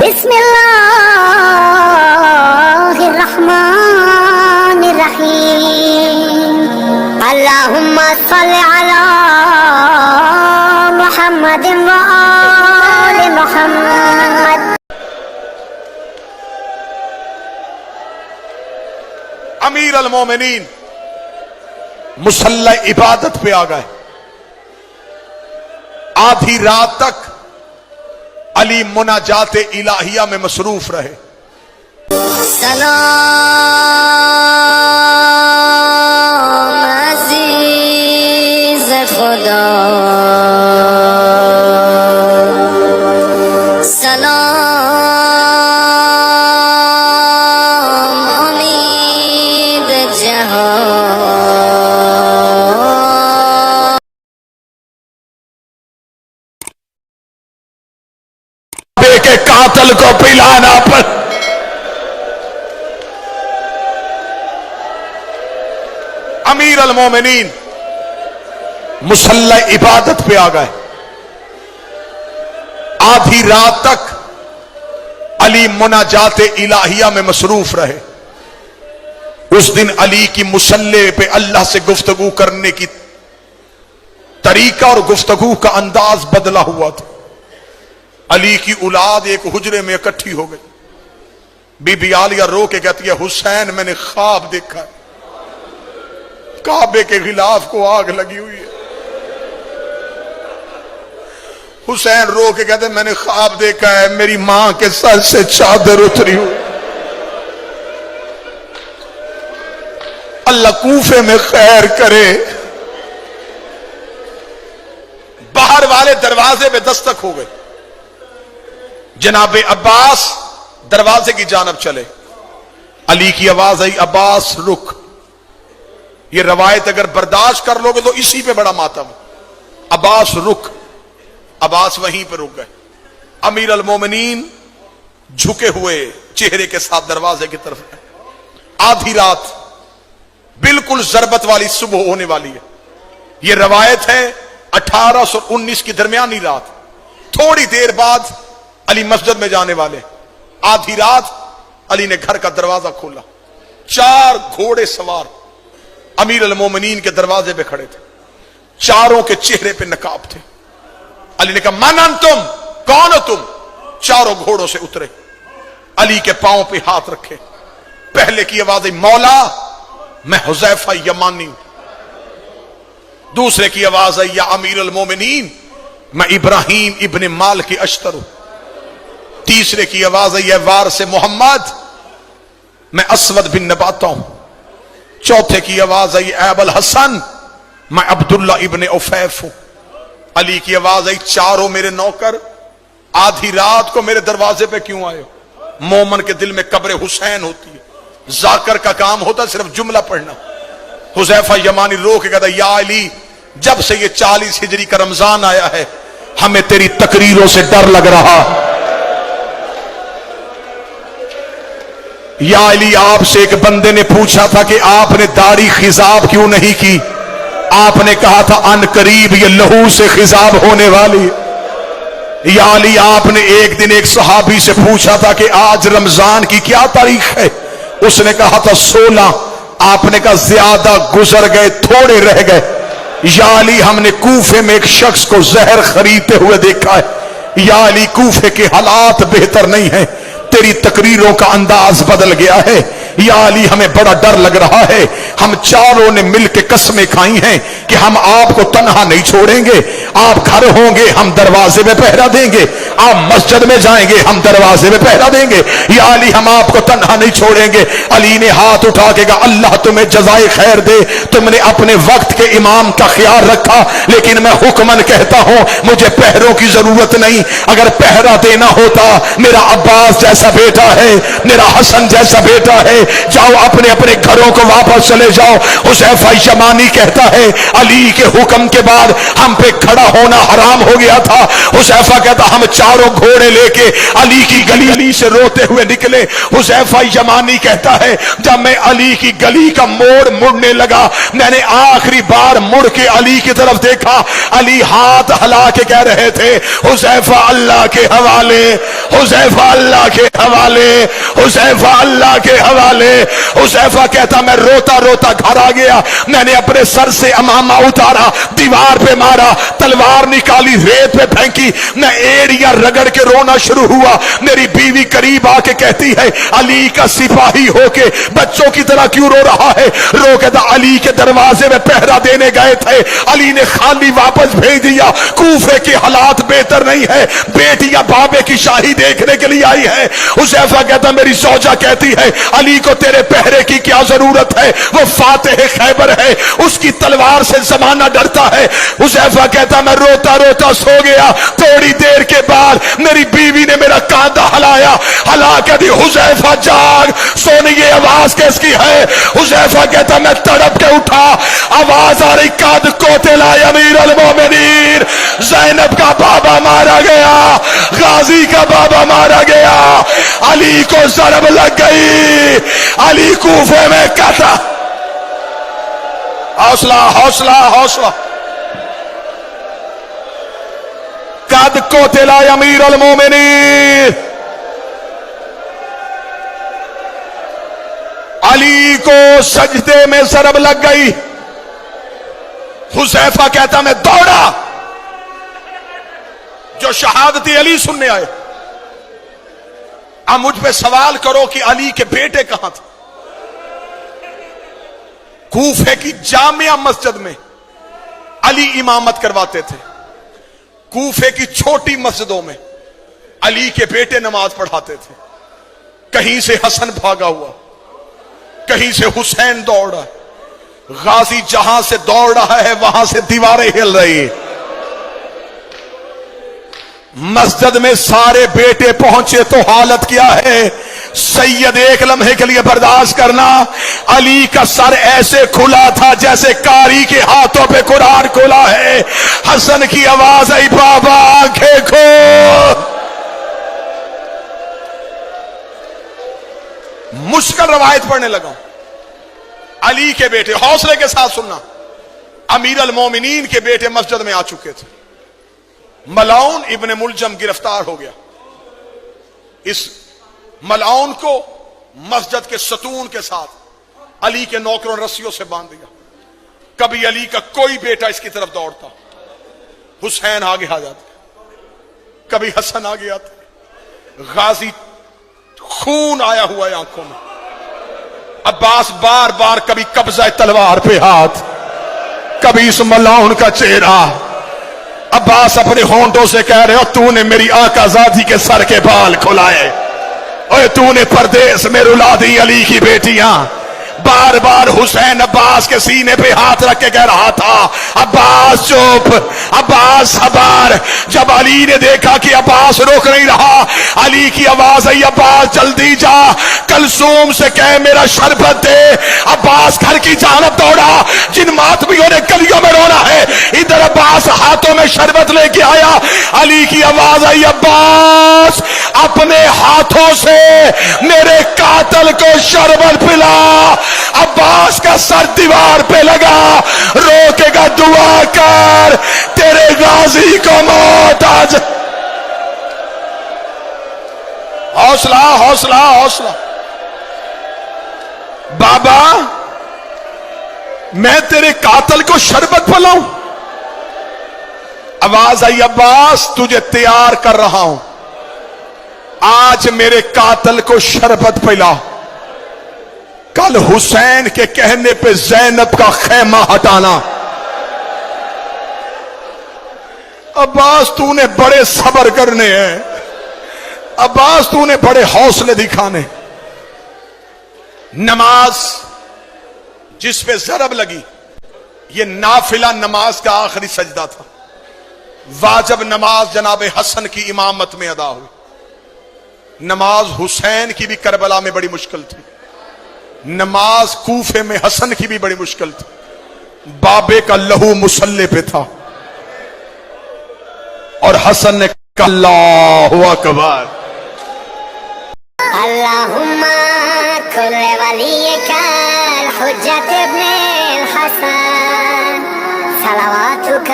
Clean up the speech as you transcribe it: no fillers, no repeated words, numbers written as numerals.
بسم اللہ الرحمن الرحیم اللہم صل علی محمد وآل محمد۔ امیر المومنین مصلی عبادت پہ آ گئے، آدھی رات تک علی مناجات الہیہ میں مصروف رہے۔ سلام عزیز خدا، سلام امید جہاں، بے کے قاتل کو پلانا پر امیر المومنین مصلی عبادت پہ آ گئے، آدھی رات تک علی مناجات الہیہ میں مصروف رہے۔ اس دن علی کی مصلی پہ اللہ سے گفتگو کرنے کی طریقہ اور گفتگو کا انداز بدلا ہوا تھا۔ علی کی اولاد ایک حجرے میں اکٹھی ہو گئی، بی بی عالیہ رو کے کہتی ہے حسین میں نے خواب دیکھا ہے، کعبے کے غلاف کو آگ لگی ہوئی ہے۔ حسین رو کے کہتے ہیں میں نے خواب دیکھا ہے میری ماں کے سر سے چادر اتری ہوئی۔ اللہ کوفے میں خیر کرے۔ باہر والے دروازے پہ دستک ہو گئے، جناب عباس دروازے کی جانب چلے، علی کی آواز آئی عباس رک۔ یہ روایت اگر برداشت کر لو گے تو اسی پہ بڑا ماتم، عباس رک۔ عباس وہیں پہ رک گئے۔ امیر المومنین جھکے ہوئے چہرے کے ساتھ دروازے کی طرف گئے۔ آدھی رات بالکل ضربت والی صبح ہونے والی ہے۔ یہ روایت ہے 1819 کی درمیانی رات، تھوڑی دیر بعد علی مسجد میں جانے والے۔ آدھی رات علی نے گھر کا دروازہ کھولا، 4 گھوڑے سوار امیر المومنین کے دروازے پہ کھڑے تھے، چاروں کے چہرے پہ نقاب تھے۔ علی نے کہا من انتم، کون ہو تم؟ چاروں گھوڑوں سے اترے، علی کے پاؤں پہ ہاتھ رکھے۔ پہلے کی آواز آئی مولا میں حذیفہ یمانی ہوں۔ دوسرے کی آواز آئی یا امیر المومنین میں ابراہیم ابن مالک اشتر ہوں۔ تیسرے کی آواز آئی اے وارث محمد میں اسود بن نباتہ ہوں۔ چوتھے کی آواز آئی اے ابو الحسن میں عبداللہ ابن عفیف ہوں۔ علی کی آواز آئی چاروں میرے نوکر آدھی رات کو میرے دروازے پہ کیوں آئے ہو؟ مومن کے دل میں قبر حسین ہوتی ہے، ذاکر کا کام ہوتا صرف جملہ پڑھنا۔ حذیفہ یمانی رو کے کہتا یا علی جب سے یہ 40 ہجری کا رمضان آیا ہے ہمیں تیری تقریروں سے ڈر لگ رہا۔ یا علی آپ سے ایک بندے نے پوچھا تھا کہ آپ نے داڑھی خضاب کیوں نہیں کی؟ آپ نے کہا تھا ان قریب یہ لہو سے خضاب ہونے والی۔ یا علی آپ نے ایک دن ایک صحابی سے پوچھا تھا کہ آج رمضان کی کیا تاریخ ہے؟ اس نے کہا تھا 16۔ آپ نے کہا زیادہ گزر گئے تھوڑے رہ گئے۔ یا علی ہم نے کوفے میں ایک شخص کو زہر خریدتے ہوئے دیکھا ہے۔ یا علی کوفے کے حالات بہتر نہیں ہیں، تیری تقریروں کا انداز بدل گیا ہے۔ یا علی ہمیں بڑا ڈر لگ رہا ہے، ہم چاروں نے مل کے قسمیں کھائی ہیں کہ ہم آپ کو تنہا نہیں چھوڑیں گے۔ آپ گھر ہوں گے ہم دروازے میں پہرا دیں گے، آپ مسجد میں جائیں گے ہم دروازے میں پہرا دیں گے۔ یا علی ہم آپ کو تنہا نہیں چھوڑیں گے۔ علی نے ہاتھ اٹھا کے کہا اللہ تمہیں جزائے خیر دے، تم نے اپنے وقت کے امام کا خیال رکھا، لیکن میں حکمن کہتا ہوں مجھے پہروں کی ضرورت نہیں۔ اگر پہرا دینا ہوتا میرا عباس جیسا بیٹا ہے، میرا حسن جیسا بیٹا ہے، جاؤ اپنے اپنے گھروں کو واپس چلے جاؤ۔ حذیفہ یمانی کہتا ہے علی کے حکم کے بعد ہم پہ کھڑا ہونا حرام ہو گیا تھا۔ حذیفہ کہتا ہم चारों घोड़े लेके अली की गली से रोते हुए निकले। हुज़ैफा यमानी कहता है जब मैं अली की गली का मोड़ मुड़ने लगा, मैंने आखिरी बार मुड़ के अली की तरफ देखा, अली हाथ हिला के कह रहे थे हुज़ैफा अल्लाह के हवाले, हुज़ैफा अल्लाह के हवाले, हुज़ैफा अल्लाह के हवाले। हुज़ैफा कहता मैं रोता रोता घर आ गया, मैंने अपने सर से अमामा उतारा, दीवार पे मारा, तलवार निकाली, रेत पे फेंकी, मैं एड़ियां रगड़ के रोना शुरू हुआ। मेरी बीवी करीब आके कहती है अली का सिपाही होके बच्चों की तरह क्यों रो रहा है? रो के अली के दरवाजे में पहरा देने गए थे, अली ने खाली वापस भेज दिया। कूफे के हालात बेहतर नहीं है, बेटियां बाबे की शाही देखने के लिए आई है। हुज़ैफा कहता मेरी सौजा कहती है अली को तेरे पहरे की क्या जरूरत है, वो फातेह खैबर है, उसकी तलवार से जमाना डरता है। हुज़ैफा कहता मैं रोता रोता सो गया। थोड़ी देर के बाद मेरी बीवी ने मेरा कांधा हिलाया, हिला के दी हुज़ैफा जाग, सोने ये आवाज किसकी है? हुज़ैफा कहता मैं तड़प के उठा, आवाज आ रही कद कोतिला अमीर अल मोमिनीन, ज़ैनब का बाबा मारा गया, गाजी का बाबा मारा गया, अली को ज़रब लग गई, अली कूफे में कहता हौसला हौसला हौसला, कद कोतिला अमीर अल मोमिनीन, अली को सजदे में ज़रब लग गई। हुज़ैफा कहता मैं दौड़ा, जो शहादती अली सुनने आए। अब मुझ पे सवाल करो कि अली के बेटे कहां थे? कूफे की जामिया मस्जिद में अली इमामत करवाते थे, कूफे की छोटी मस्जिदों में अली के बेटे नमाज पढ़ाते थे। कहीं से हसन भागा हुआ, कहीं से हुसैन दौड़ा, गाजी जहां से दौड़ रहा है वहां से दीवारें हिल रही है। मस्जिद में सारे बेटे पहुंचे तो हालत क्या है? सैयद एक लम्हे के लिए बर्दाश्त करना, अली का सर ऐसे खुला था जैसे कारी के हाथों पे कुरान खुला है। हसन की आवाज आई बाबा आंखें खोल। मुश्किल रवायत पढ़ने लगा। अली के बेटे, हौसले के साथ सुनना, अमीर अल मोमिनीन के बेटे मस्जिद में आ चुके थे। मलाउन इब्ने मुलजम गिरफ्तार हो गया। इस मलाउन को मस्जिद के सतून के साथ अली के नौकरों रस्सियों से बांध दिया। कभी अली का कोई बेटा इसकी तरफ दौड़ता, हुसैन आगे आ जाते, कभी हसन आगे आते। गाजी खून आया हुआ है आंखों में। अब्बास बार बार कभी कब्जा तलवार पे हाथ, कभी इस मलाउन का चेहरा। अब्बास अपने होंठों से कह रहे हो तूने मेरी आकाज़ादी के सर के बाल खुलाए, और तूने परदेश में रुला दी अली की बेटियां। बार बार हुसैन अब्बास के सीने पे हाथ रख के कह रहा था अब्बास चुप, अब्बास सबर। जब अली ने देखा कि अब्बास रोक नहीं रहा, अली की आवाज आई अब्बास जल्दी जा, कलसूम से कह मेरा शरबत दे। अब्बास घर की जानब दौड़ा, जिन मातमियों ने गलियों में रोना है, इधर अब्बास हाथों में शरबत लेके आया। अली की आवाज आई अब्बास अपने हाथों से मेरे कातल को शरबत पिला। अब्बास का सर दीवार पे लगा, रोकेगा दुआ कर, तेरे गाजी को मौत आज। हौसला हौसला हौसला। बाबा मैं तेरे कातल को शरबत पिलाऊं? आवाज आई अब्बास तुझे तैयार कर रहा हूं, आज मेरे कातल को शरबत पिला। कल हुसैन के कहने पे ज़ैनब का खेमा हटाना। अब्बास तूने बड़े सब्र करने हैं, अब्बास तूने बड़े हौसले दिखाने। नमाज जिस पे ज़रब लगी, ये नाफिला नमाज का आखिरी सजदा था। वाजिब नमाज जनाब हसन की इमामत में अदा हुई। नमाज हुसैन की भी करबला में बड़ी मुश्किल थी, नमाज कूफे में हसन की भी बड़ी मुश्किल थी। बाबे का लहू मुसल्ले पे था और हसन ने اللہ اکبر. اللهم كل وليك الحجة ابن الحسن صلواتك